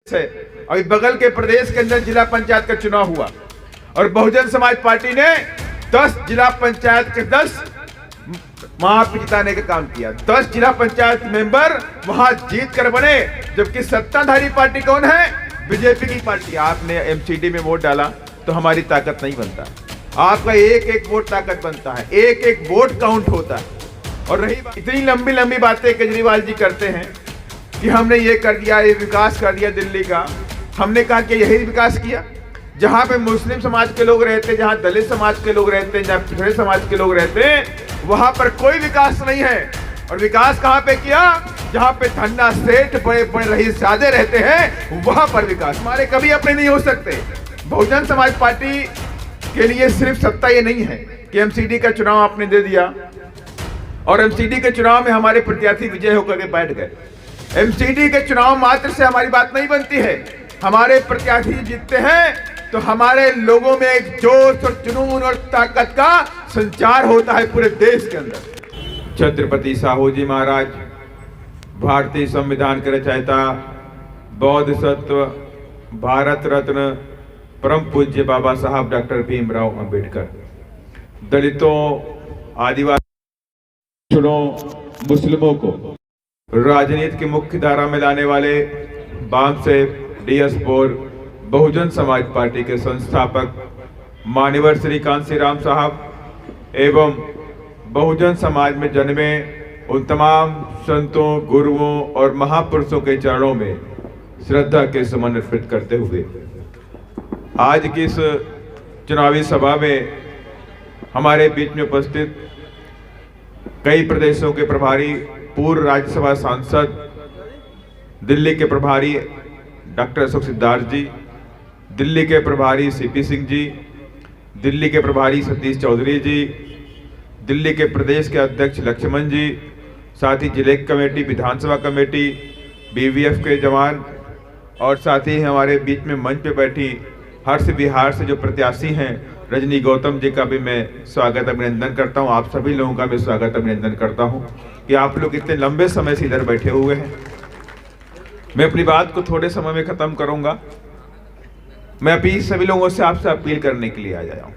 है। अभी बगल के प्रदेश के अंदर जिला पंचायत का चुनाव हुआ और बहुजन समाज पार्टी ने 10 जिला पंचायत के 10 वहां पे जिताने का काम किया। 10 जिला पंचायत मेंबर वहां जीत कर बने, जबकि सत्ताधारी पार्टी कौन है? बीजेपी की पार्टी। आपने एमसीडी में वोट डाला तो हमारी ताकत नहीं बनता, आपका एक एक वोट ताकत बनता है, एक एक वोट काउंट होता है। और रही इतनी लंबी लंबी बातें केजरीवाल जी करते हैं कि हमने ये कर दिया, ये विकास कर दिया दिल्ली का। हमने कहा कि यही विकास किया? जहां पे मुस्लिम समाज के लोग रहते हैं, जहां दलित समाज के लोग रहते हैं, जहां पिछड़े समाज के लोग रहते हैं, वहां पर कोई विकास नहीं है। और विकास कहां पे किया? जहां पे धन्ना सेठ बड़े बड़े रईसजादे रहते हैं, वहां पर विकास। हमारे कभी अपने नहीं हो सकते। बहुजन समाज पार्टी के लिए सिर्फ सत्ता ये नहीं है कि एमसीडी का चुनाव आपने दे दिया और एमसीडी के चुनाव में हमारे प्रत्याशी विजय होकर के बैठ गए। एमसीडी के चुनाव मात्र से हमारी बात नहीं बनती है। हमारे प्रत्याशी जीतते हैं तो हमारे लोगों में एक जोश और जुनून और ताकत का संचार होता है पूरे देश के अंदर। छत्रपति साहू जी महाराज, भारतीय संविधान के रचयिता, बौद्ध सत्व, भारत रत्न, परम पूज्य बाबा साहब डॉक्टर भीमराव अंबेडकर, दलितों, आदिवासी, मुस्लिमों को राजनीति की मुख्य धारा में लाने वाले बामसेफ DS4 बहुजन समाज पार्टी के संस्थापक मान्यवर श्री कांसी राम साहब एवं बहुजन समाज में जन्मे उन तमाम संतों, गुरुओं और महापुरुषों के चरणों में श्रद्धा के सुमन अर्पित करते हुए आज की इस चुनावी सभा में हमारे बीच में उपस्थित कई प्रदेशों के प्रभारी, पूर्व राज्यसभा सांसद, दिल्ली के प्रभारी डॉक्टर अशोक सिद्धार्थ जी, दिल्ली के प्रभारी CP सिंह जी, दिल्ली के प्रभारी सतीश चौधरी जी, दिल्ली के प्रदेश के अध्यक्ष लक्ष्मण जी, साथ ही जिले कमेटी, विधानसभा कमेटी, BVF के जवान और साथ ही हमारे बीच में मंच पे बैठी हर्ष बिहार से जो प्रत्याशी हैं रजनी गौतम जी का भी मैं स्वागत अभिनंदन करता हूं। आप सभी लोगों का भी स्वागत अभिनंदन करता हूं कि आप लोग इतने लंबे समय से इधर बैठे हुए हैं। मैं अपनी बात को थोड़े समय में खत्म करूंगा। मैं अभी सभी लोगों से आपसे अपील करने के लिए आ जाया हूं।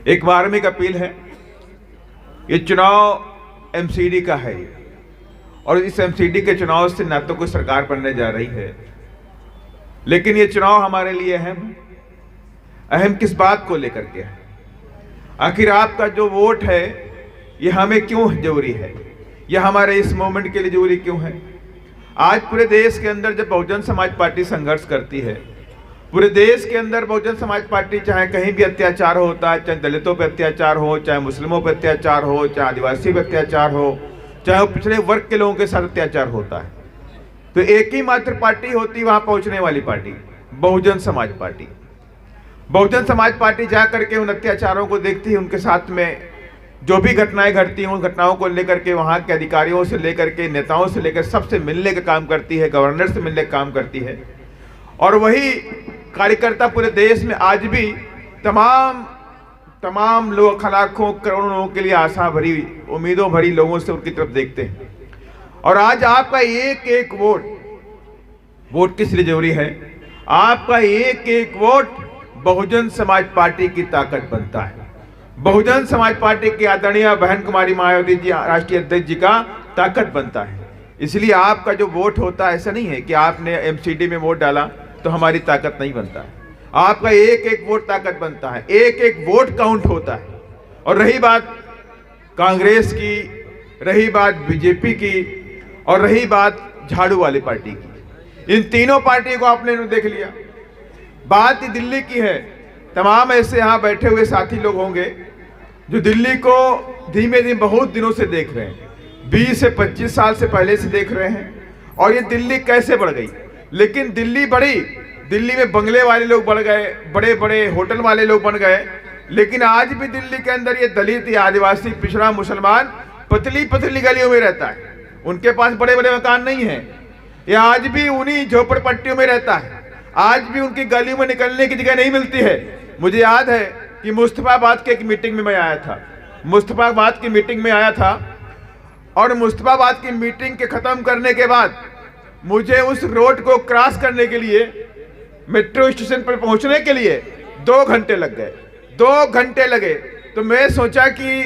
एक मार्मिक अपील है। ये चुनाव एमसीडी का है और इस एमसीडी के चुनाव से न तो कोई सरकार बनने जा रही है, लेकिन ये चुनाव हमारे लिए अहम किस बात को लेकर के है? आखिर आपका जो वोट है ये हमें क्यों जरूरी है? ये हमारे इस मोमेंट के लिए जरूरी क्यों है? आज पूरे देश के अंदर जब बहुजन समाज पार्टी संघर्ष करती है, पूरे देश के अंदर बहुजन समाज पार्टी चाहे कहीं भी अत्याचार होता है, चाहे दलितों पर अत्याचार हो, चाहे मुस्लिमों पर अत्याचार हो, चाहे आदिवासी पर अत्याचार हो, चाहे पिछड़े वर्ग के लोगों के साथ अत्याचार होता है, तो एक ही मात्र पार्टी होती वहां पहुंचने वाली party, Bahujan Samaj party. Bahujan Samaj party जा करके उन अत्याचारों को देखती है, उनके साथ में जो भी घटनाएं घटती हैं उन घटनाओं को लेकर के वहां के अधिकारियों से लेकर के नेताओं से लेकर सबसे मिलने का काम करती है, गवर्नर से मिलने का काम करती है। और वही कार्यकर्ता पूरे देश में आज भी तमाम लोग, लाखों करोड़ों लोगों के लिए आशा भरी, उम्मीदों भरी लोगों से उनकी तरफ देखते हैं। और आज आपका एक एक वोट किस लिए जरूरी है? आपका एक एक वोट बहुजन समाज पार्टी की ताकत बनता है। बहुजन समाज पार्टी की आदरणीय बहन कुमारी मायावती जी, राष्ट्रीय अध्यक्ष जी का ताकत बनता है। इसलिए आपका जो वोट होता है, ऐसा नहीं है कि आपने एमसीडी में वोट डाला तो हमारी ताकत नहीं बनता है। आपका एक एक वोट ताकत बनता है, एक एक वोट काउंट होता है। और रही बात कांग्रेस की, रही बात बीजेपी की और रही बात झाड़ू वाली पार्टी की, इन तीनों पार्टी को आपने देख लिया। बात ही दिल्ली की है। तमाम ऐसे यहाँ बैठे हुए साथी लोग होंगे जो दिल्ली को धीमे धीमे बहुत दिनों से देख रहे हैं, 20 से 25 साल से पहले से देख रहे हैं। और ये दिल्ली कैसे बढ़ गई? लेकिन दिल्ली बढ़ी, दिल्ली में बंगले वाले लोग बढ़ गए, बड़े बड़े होटल वाले लोग बन गए, लेकिन आज भी दिल्ली के अंदर ये दलित या आदिवासी, पिछड़ा, मुसलमान पतली पतली गलियों में रहता है। उनके पास बड़े बड़े मकान नहीं है, ये आज भी उन्हीं झोपड़पट्टियों में रहता है। आज भी उनकी गलियों में निकलने की जगह नहीं मिलती है। मुझे याद है कि मुस्तफाबाद के एक मीटिंग में मैं आया था, मुस्तफाबाद की मीटिंग में आया था और मुस्तफाबाद की मीटिंग के खत्म करने के बाद मुझे उस रोड को क्रॉस करने के लिए, मेट्रो स्टेशन पर पहुंचने के लिए 2 घंटे लग गए, 2 घंटे लगे। तो मैं सोचा कि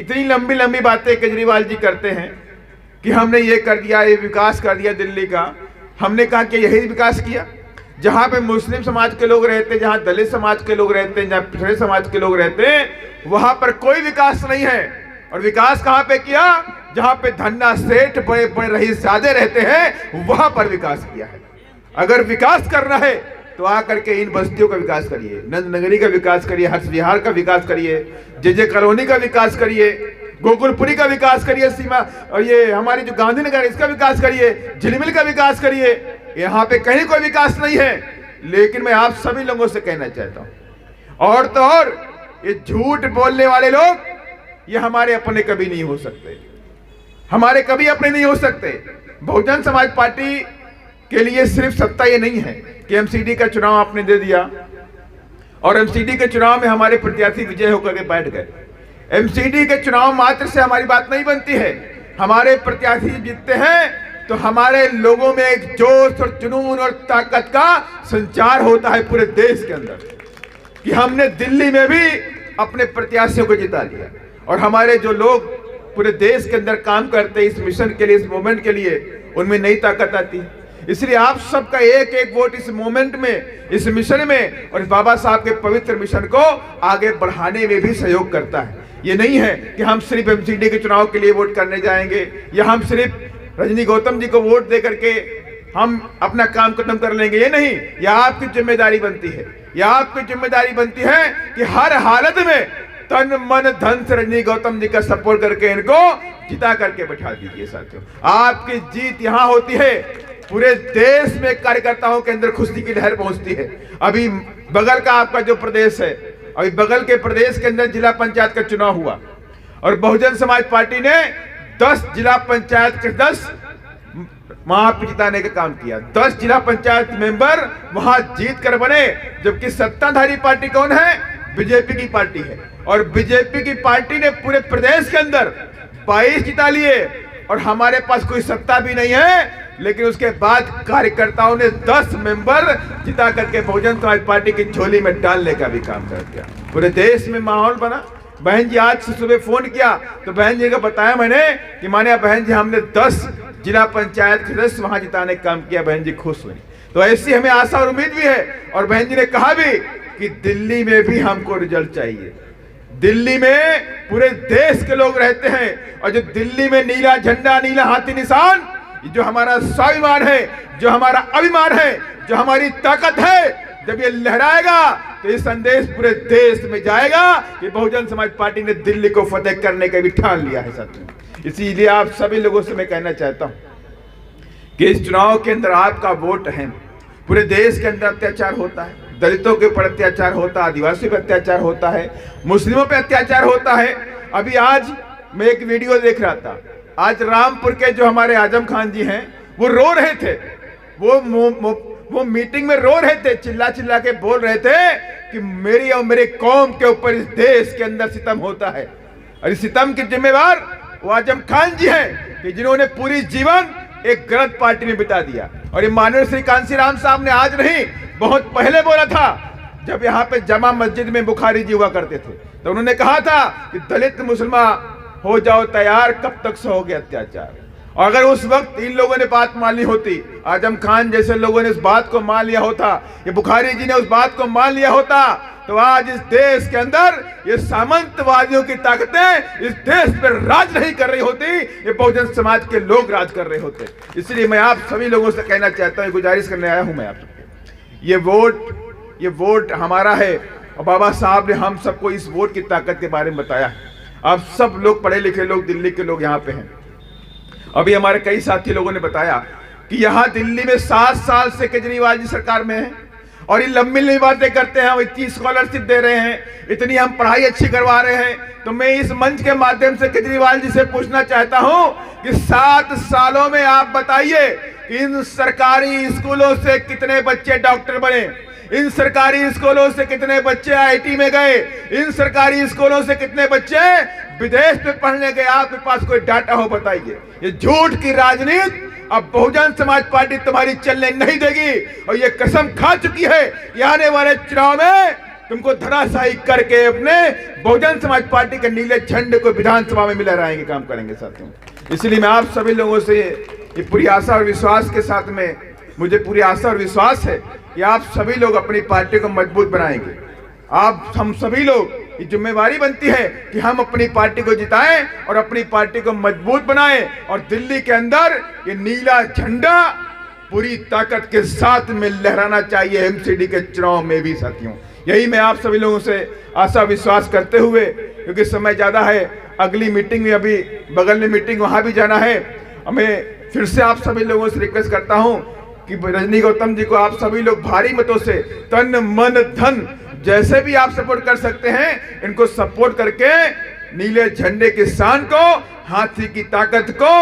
इतनी लंबी लंबी बातें केजरीवाल जी करते हैं कि हमने ये कर दिया, ये विकास कर दिया दिल्ली का। हमने कहा कि यही विकास किया। जहां पे मुस्लिम समाज के लोग रहते हैं, जहां दलित समाज के लोग रहते हैं, जहां पिछड़े समाज के लोग रहते हैं, वहां पर कोई विकास नहीं है। और विकास कहां पे किया? जहां पे धन्ना सेठ बड़े बड़े रईसजादे रहते हैं, वहां पर विकास किया है। अगर विकास करना है तो आकर के इन बस्तियों का विकास करिए, नंद नगरी का विकास करिए, हर्ष विहार का विकास करिए, जे कॉलोनी का विकास करिए, गोकुलपुरी का विकास करिए, सीमा और ये हमारी जो गांधीनगर इसका विकास करिए, झिलमिल का विकास करिए। यहाँ पे कहीं कोई विकास नहीं है। लेकिन मैं आप सभी लोगों से कहना चाहता हूं, और तो और ये झूठ बोलने वाले लोग, ये हमारे अपने कभी नहीं हो सकते, हमारे कभी अपने नहीं हो सकते। बहुजन समाज पार्टी के लिए सिर्फ सत्ता ये नहीं है कि एमसीडी का चुनाव आपने दे दिया और एमसीडी के चुनाव में हमारे प्रत्याशी विजय होकर के बैठ गए। एमसीडी के चुनाव मात्र से हमारी बात नहीं बनती है। हमारे प्रत्याशी जीतते हैं तो हमारे लोगों में एक जोश और जुनून और ताकत का संचार होता है पूरे देश के अंदर कि हमने दिल्ली में भी अपने प्रत्याशियों को जिता लिया। और हमारे जो लोग पूरे देश के अंदर काम करते हैं इस मिशन के लिए, इस मूवमेंट के लिए, उनमें नई ताकत आती है। इसलिए आप सबका एक एक वोट इस मूवमेंट में, इस मिशन में और इस बाबा साहब के पवित्र मिशन को आगे बढ़ाने में भी सहयोग करता है। ये नहीं है कि हम सिर्फ एमसीडी के चुनाव के लिए वोट करने जाएंगे या हम सिर्फ रजनी गौतम जी को वोट दे करके हम अपना काम खत्म कर लेंगे। ये नहीं, यह आपकी जिम्मेदारी बनती है, यह आपकी जिम्मेदारी बनती है कि हर हालत में तन मन धन से रजनी गौतम जी का सपोर्ट करके इनको जिता करके बैठा दीजिए। साथियों, आपकी जीत यहां होती है, पूरे देश में कार्यकर्ताओं के अंदर खुशी की लहर पहुंचती है। अभी बगल का आपका जो प्रदेश है, अभी बगल के प्रदेश के अंदर जिला पंचायत का चुनाव हुआ और बहुजन समाज पार्टी ने 10 जिला पंचायत के 10 वहां पे जिताने का काम किया। 10 जिला पंचायत मेंबर वहां जीत कर बने, जबकि सत्ताधारी पार्टी कौन है? बीजेपी की पार्टी है। और बीजेपी की पार्टी ने पूरे प्रदेश के अंदर 22 जिता लिए और हमारे पास कोई सत्ता भी नहीं है। लेकिन उसके बाद कार्यकर्ताओं ने 10 मेंबर जिता करके बहुजन समाज पार्टी की झोली में डालने का भी काम कर दिया। पूरे देश में माहौल बना। बहन जी आज से सुबह फोन किया तो बहन जी को बताया मैंने कि माने बहन जी हमने 10 जिला पंचायत के सदस्य वहां जिताने का काम किया। बहन जी खुश हुई। तो ऐसी हमें आशा और उम्मीद भी है। और बहन जी ने कहा भी कि दिल्ली में भी हमको रिजल्ट चाहिए। दिल्ली में पूरे देश के लोग रहते हैं और जो दिल्ली में नीला झंडा, नीला हाथी निशान, जो हमारा स्वाभिमान है, जो हमारा अभिमान है, जो हमारी ताकत है, जब ये लहराएगा तो ये संदेश पूरे देश में जाएगा कि बहुजन समाज पार्टी ने दिल्ली को फतेह करने का भी ठान लिया है। साथियों, इसीलिए आप सभी लोगों से मैं कहना चाहता हूं कि इस चुनाव के अंदर आपका वोट अहम। पूरे देश के अंदर अत्याचार होता है, दलितों के ऊपर अत्याचार होता है, आदिवासियों पर अत्याचार होता है, मुस्लिमों पर अत्याचार होता है। अभी आज मैं एक वीडियो देख रहा था, आज रामपुर के जो हमारे आजम खान जी हैं वो रो रहे थे, वो मीटिंग में रो रहे थे, चिल्ला चिल्ला के बोल रहे थे कि मेरी और मेरे कौम के ऊपर इस देश के अंदर सितम होता है। और इस सितम के जिम्मेवार वो आजम खान जी हैं कि जिन्होंने पूरी जीवन एक गलत पार्टी में बिता दिया। और ये माननीय श्री कांसीराम साहब ने आज नहीं, बहुत पहले बोला था, जब यहाँ पे जमा मस्जिद में बुखारी जी हुआ करते थे तो उन्होंने कहा था कि दलित मुसलमान हो जाओ तैयार, कब तक सहोगे अत्याचार। और अगर उस वक्त इन लोगों ने बात मान ली होती, आजम खान जैसे लोगों ने उस बात को मान लिया होता, ये बुखारी जी ने उस बात को मान लिया होता, तो आज इस देश के अंदर ये सामंतवादियों की ताकतें इस देश पर राज नहीं कर रही होती, ये बहुजन समाज के लोग राज कर रहे होते। इसलिए मैं आप सभी लोगों से कहना चाहता हूं, गुजारिश करने आया हूं मैं आप सबके, ये वोट हमारा है और बाबा साहब ने हम सबको इस वोट की ताकत के बारे में बताया है। आप सब लोग पढ़े लिखे लोग, दिल्ली के लोग यहाँ पे हैं। अभी हमारे कई साथी लोगों ने बताया कि यहाँ दिल्ली में 7 साल से केजरीवाल जी सरकार में है और ये लंबी लंबी बातें करते हैं, हम इतनी स्कॉलरशिप दे रहे हैं, इतनी हम पढ़ाई अच्छी करवा रहे हैं। तो मैं इस मंच के माध्यम से केजरीवाल जी से पूछना चाहता हूं कि 7 सालों में आप बताइए कि इन सरकारी स्कूलों से कितने बच्चे डॉक्टर बने, इन सरकारी स्कूलों से कितने बच्चे आईटी में गए, इन सरकारी स्कूलों से कितने बच्चे विदेश में पढ़ने गए। आपके पास कोई डाटा हो बताइए। ये झूठ की राजनीति अब बहुजन समाज पार्टी तुम्हारी चलने नहीं देगी और ये कसम खा चुकी है कि आने वाले चुनाव में तुमको धराशायी करके अपने बहुजन समाज पार्टी के नीले झंडे को विधानसभा में मिला रहेंगे, काम करेंगे साथियों। इसलिए मैं आप सभी लोगों से ये पूरी आशा और विश्वास के साथ में, मुझे पूरी आशा और विश्वास है कि आप सभी लोग अपनी पार्टी को मजबूत बनाएंगे। हम सभी लोग ये जिम्मेवारी बनती है कि हम अपनी पार्टी को जिताएं और अपनी पार्टी को मजबूत बनाएं और दिल्ली के अंदर ये नीला झंडा पूरी ताकत के साथ में लहराना चाहिए एमसीडी के चुनाव में भी साथियों। यही मैं आप सभी लोगों से आशा विश्वास करते हुए, क्योंकि समय ज्यादा है, अगली मीटिंग में अभी बगल में मीटिंग, वहां भी जाना है। हमें फिर से आप सभी लोगों से रिक्वेस्ट करता हूं कि रजनी गौतम जी को आप सभी लोग भारी मतों से तन मन धन जैसे भी आप सपोर्ट कर सकते हैं, इनको सपोर्ट करके नीले झंडे की शान को, हाथी की ताकत को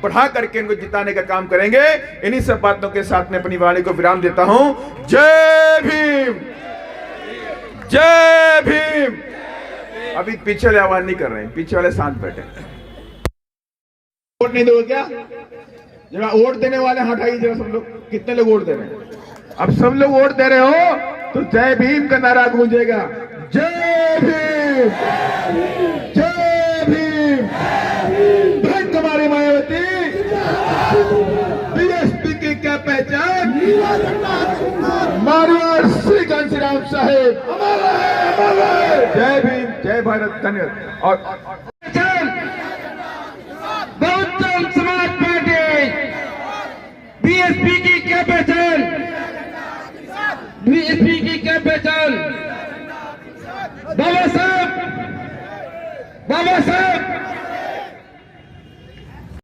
बढ़ा करके इनको जिताने का काम करेंगे। इन्हीं सब बातों के साथ में अपनी वाणी को विराम देता हूं। जय भीम, जय भीम। अभी पीछे वाले आवाज नहीं कर रहे हैं, पीछे वाले शांत बैठे। वोट नहीं दोगे क्या? जरा वोट देने वाले हटाइए जरा सब लोग। कितने लोग वोट दे रहे हैं? अब सब लोग वोट दे रहे हो तो जय भीम का नारा गूंजेगा। जय भीम, जय भीम। बहन कुमारी मायावती, बीएसपी की क्या पहचान? मारवाड़ श्री घनश्याम साहेब। जय भीम, जय भारत, धन्यवाद। और बहुजन समाज पार्टी बीएसपी की क्या पहचान? बीएसपी की क्या पहचान? बाबा साहब